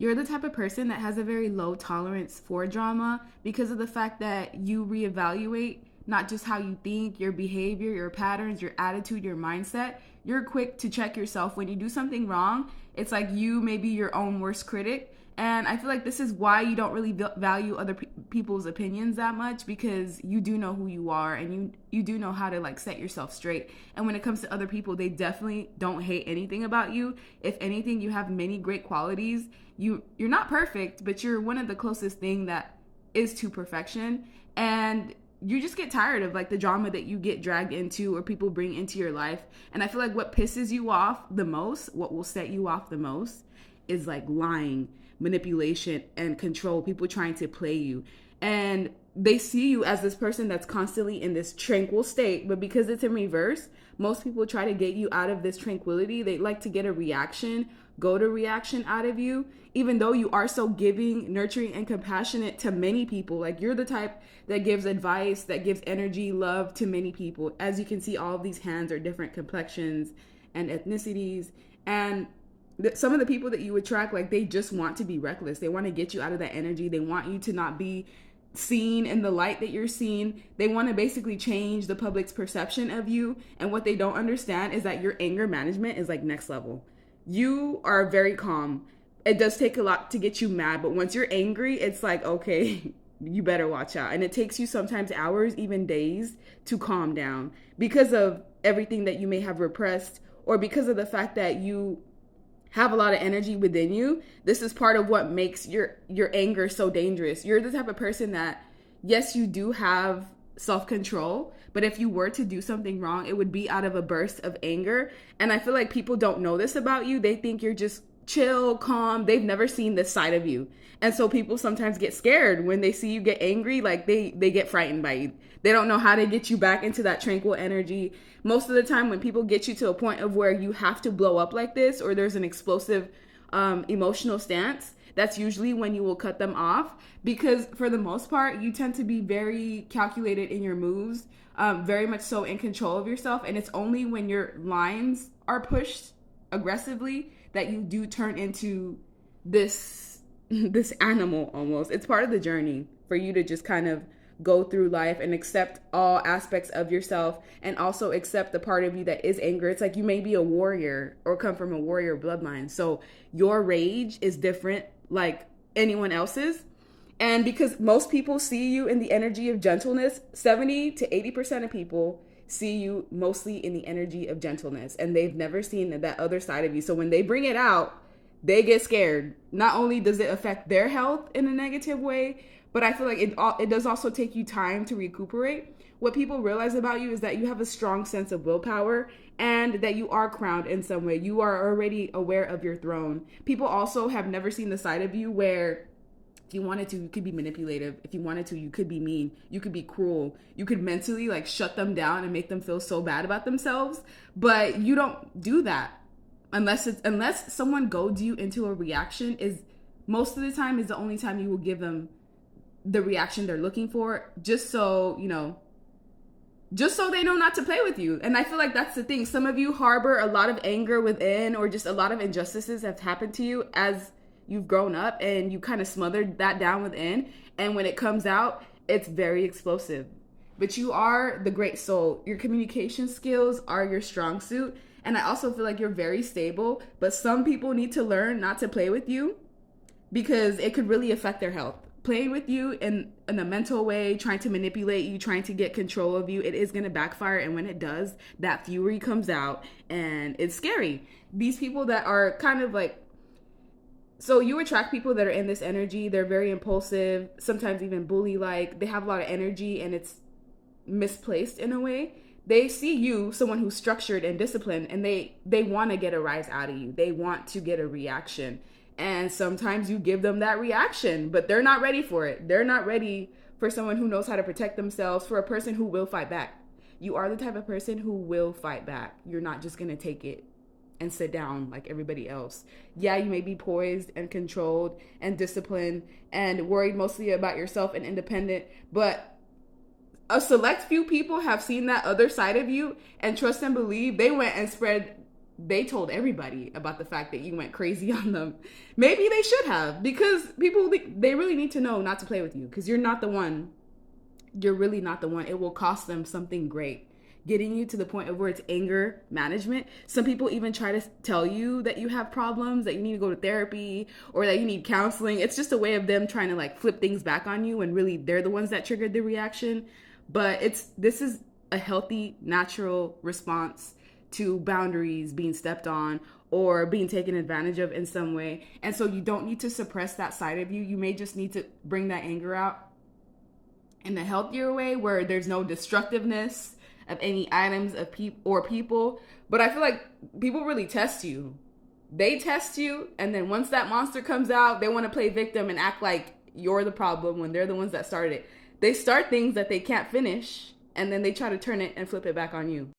You're the type of person that has a very low tolerance for drama because of the fact that you reevaluate not just how you think, your behavior, your patterns, your attitude, your mindset. You're quick to check yourself when you do something wrong. It's like you may be your own worst critic. And I feel like this is why you don't really value other people's opinions that much, because you do know who you are, and you do know how to like set yourself straight. And when it comes to other people, they definitely don't hate anything about you. If anything, you have many great qualities. You're not perfect, but you're one of the closest thing that is to perfection. And you just get tired of like the drama that you get dragged into or people bring into your life. And I feel like what pisses you off the most, what will set you off the most, is like lying, manipulation, and control. People trying to play you. And they see you as this person that's constantly in this tranquil state, but because it's in reverse, most people try to get you out of this tranquility. They like to get a reaction, go to reaction out of you, even though you are so giving, nurturing, and compassionate to many people. Like, you're the type that gives advice, that gives energy, love to many people. As you can see, all of these hands are different complexions and ethnicities. And some of the people that you attract, like, they just want to be reckless. They want to get you out of that energy. They want you to not be seen in the light that you're seen. They want to basically change the public's perception of you. And what they don't understand is that your anger management is like next level. You are very calm. It does take a lot to get you mad, but once you're angry, it's like, okay, you better watch out. And it takes you sometimes hours, even days, to calm down because of everything that you may have repressed, or because of the fact that you have a lot of energy within you. This is part of what makes your anger so dangerous. You're the type of person that, yes, you do have self-control, but if you were to do something wrong, it would be out of a burst of anger. And I feel like people don't know this about you. They think you're just chill, calm. They've never seen this side of you. And so people sometimes get scared when they see you get angry. Like, they get frightened by you. They don't know how to get you back into that tranquil energy. Most of the time when people get you to a point of where you have to blow up like this, or there's an explosive emotional stance, that's usually when you will cut them off, because for the most part, you tend to be very calculated in your moves, very much so in control of yourself. And it's only when your lines are pushed aggressively that you do turn into this animal almost. It's part of the journey for you to just kind of go through life and accept all aspects of yourself, and also accept the part of you that is anger. It's like you may be a warrior or come from a warrior bloodline, so your rage is different like anyone else's. And because most people see you in the energy of gentleness, 70 to 80% of people see you mostly in the energy of gentleness, and they've never seen that other side of you. So when they bring it out, they get scared. Not only does it affect their health in a negative way, but I feel like it does also take you time to recuperate. What people realize about you is that you have a strong sense of willpower, and that you are crowned in some way. You are already aware of your throne. People also have never seen the side of you where, if you wanted to, you could be manipulative. If you wanted to, you could be mean. You could be cruel. You could mentally like shut them down and make them feel so bad about themselves. But you don't do that unless someone goads you into a reaction. Is most of the time is the only time you will give them the reaction they're looking for, just so they know not to play with you. And I feel like that's the thing. Some of you harbor a lot of anger within, or just a lot of injustices have happened to you as you've grown up, and you kind of smothered that down within. And when it comes out, it's very explosive. But you are the great soul. Your communication skills are your strong suit. And I also feel like you're very stable, but some people need to learn not to play with you, because it could really affect their health. Playing with you in a mental way, trying to manipulate you, trying to get control of you, it is going to backfire. And when it does, that fury comes out, and it's scary. These people that are kind of like, so you attract people that are in this energy. They're very impulsive, sometimes even bully-like. They have a lot of energy, and it's misplaced in a way. They see you, someone who's structured and disciplined, and they want to get a rise out of you. They want to get a reaction. And sometimes you give them that reaction, but they're not ready for it. They're not ready for someone who knows how to protect themselves, for a person who will fight back. You are the type of person who will fight back. You're not just going to take it and sit down like everybody else. Yeah, you may be poised and controlled and disciplined and worried mostly about yourself and independent, but a select few people have seen that other side of you, and trust and believe, they went and spread they told everybody about the fact that you went crazy on them. Maybe they should have, because people, they really need to know not to play with you, because you're not the one. You're really not the one. It will cost them something great. Getting you to the point of where it's anger management. Some people even try to tell you that you have problems, that you need to go to therapy, or that you need counseling. It's just a way of them trying to like flip things back on you, and really they're the ones that triggered the reaction. But this is a healthy, natural response to boundaries being stepped on or being taken advantage of in some way. And so you don't need to suppress that side of you. You may just need to bring that anger out in a healthier way, where there's no destructiveness of any items of people. But I feel like people really test you. They test you, and then once that monster comes out, they want to play victim and act like you're the problem when they're the ones that started it. They start things that they can't finish, and then they try to turn it and flip it back on you.